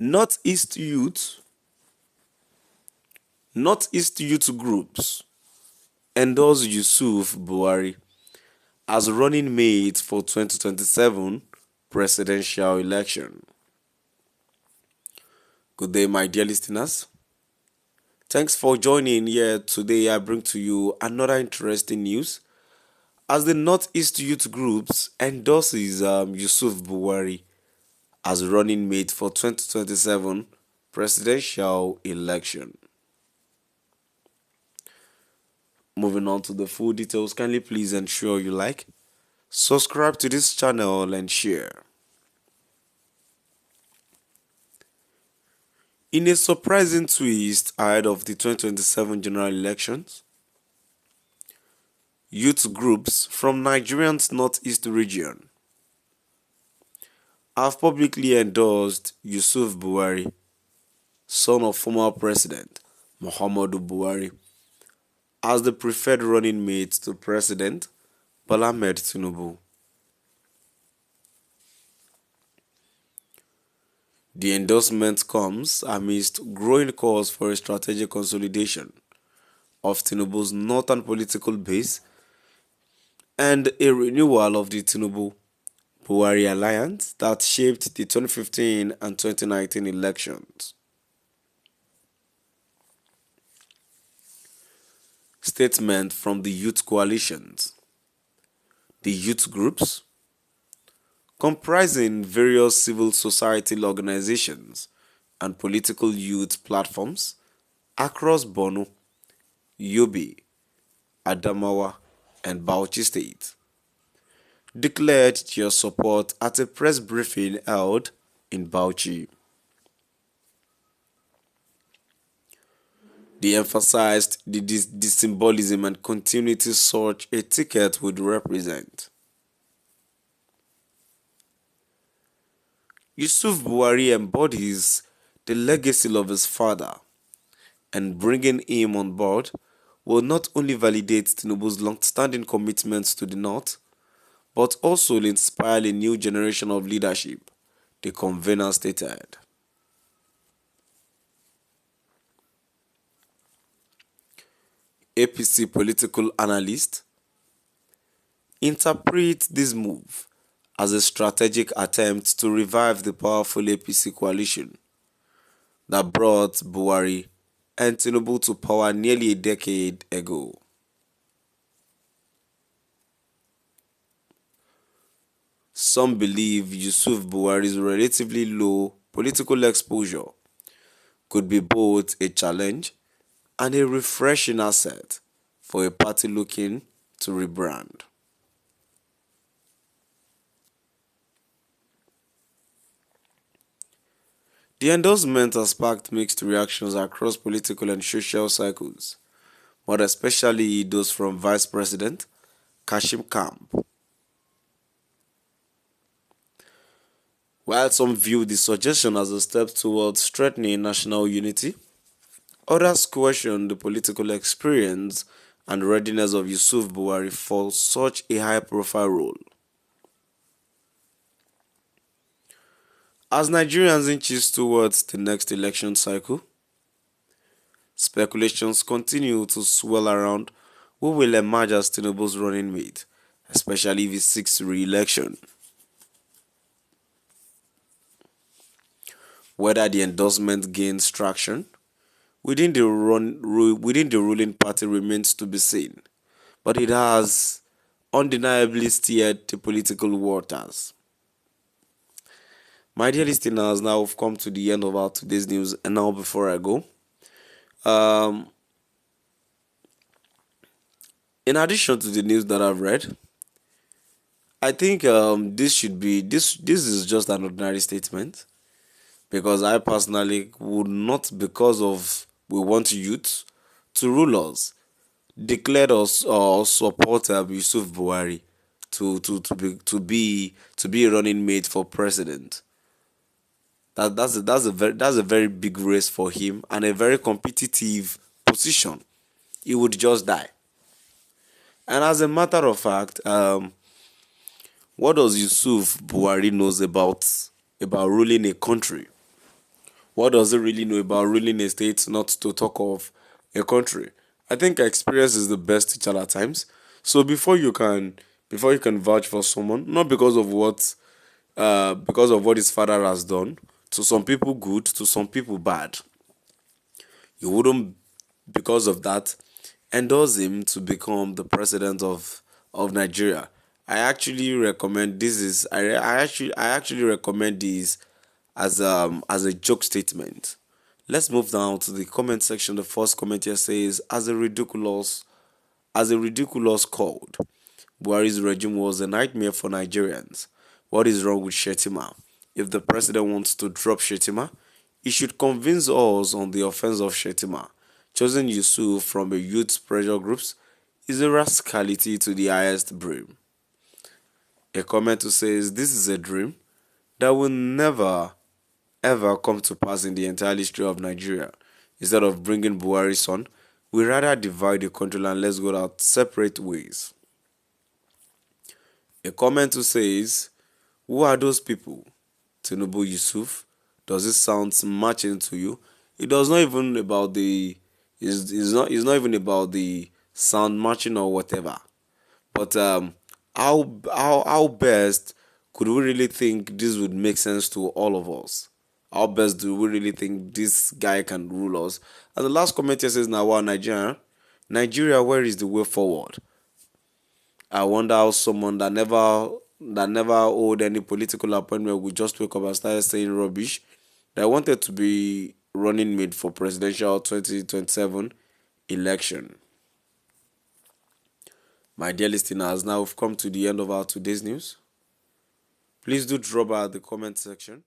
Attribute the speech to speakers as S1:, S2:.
S1: Northeast Youth, Northeast Youth groups endorse Yusuf Buhari as running mate for 2027 presidential election. Good day, my dear listeners. Thanks for joining here today. I bring to you another interesting news as the Northeast Youth groups endorses Yusuf Buhari as running mate for 2027 presidential election. Moving on to the full details, kindly please ensure you like, subscribe to this channel and share. In a surprising twist ahead of the 2027 general elections, youth groups from Nigeria's northeast region have publicly endorsed Yusuf Buhari, son of former President Muhammadu Buhari, as the preferred running mate to President Bola Ahmed Tinubu. The endorsement comes amidst growing calls for a strategic consolidation of Tinubu's northern political base and a renewal of the Tinubu-Buhari alliance that shaped the 2015 and 2019 elections. Statement from the youth coalitions. The youth groups, comprising various civil society organizations and political youth platforms across Borno, Yobe, Adamawa, and Bauchi State, declared their support at a press briefing held in Bauchi. They emphasized the symbolism and continuity such a ticket would represent. Yusuf Buhari embodies the legacy of his father, and bringing him on board will not only validate Tinubu's long-standing commitments to the North, but also will inspire a new generation of leadership, the convener stated. APC political analyst interpret this move as a strategic attempt to revive the powerful APC coalition that brought Buhari and Tinubu to power nearly a decade ago. Some believe Yusuf Buhari's relatively low political exposure could be both a challenge and a refreshing asset for a party looking to rebrand. The endorsement has sparked mixed reactions across political and social circles, but especially those from Vice President Kashim camp. While some view the suggestion as a step towards strengthening national unity, others question the political experience and readiness of Yusuf Buhari for such a high-profile role. As Nigerians inches towards the next election cycle, speculations continue to swirl around who will emerge as Tinubu's running mate, especially if he seeks re-election. Whether the endorsement gains traction within the ruling party remains to be seen, but it has undeniably steered the political waters. My dear listeners, now we've come to the end of our today's news, and now before I go, um, in addition to the news that I've read, I think this is just an ordinary statement because I personally would not, because of we want youth to rule us, declared us or support Yusuf Buhari to be a running mate for president. That's a very big race for him and a very competitive position. He would just die. And as a matter of fact, what does Yusuf Buhari knows about ruling a country? What does it really know about ruling a state, not to talk of a country? I think experience is the best teacher at times. So before you can vouch for someone, not because of what his father has done, to some people good, to some people bad, you wouldn't, because of that, endorse him to become the president of Nigeria. I actually recommend this as a joke statement. Let's move down to the comment section. The first comment here says, as a ridiculous cold. Buhari's regime was a nightmare for Nigerians. What is wrong with Shetima? If the president wants to drop Shetima, he should convince us on the offense of Shetima. Choosing Yusuf from a youth pressure groups is a rascality to the highest brim. A commenter says this is a dream that will never ever come to pass in the entire history of Nigeria. Instead of bringing Buhari's son, we rather divide the country and let's go our separate ways. A commenter says, who are those people? Tinubu Yusuf? Does it sound matching to you? It does not even about the it's not even about the sound matching or whatever. But how best could we really think this would make sense to all of us? How best do we really think this guy can rule us? And the last comment here says, now, wow, Nigeria, where is the way forward? I wonder how someone that never hold any political appointment would just wake up and start saying rubbish. That wanted to be running mate for presidential 2027 election. My dear listeners, now we've come to the end of our today's news. Please do drop by the comment section.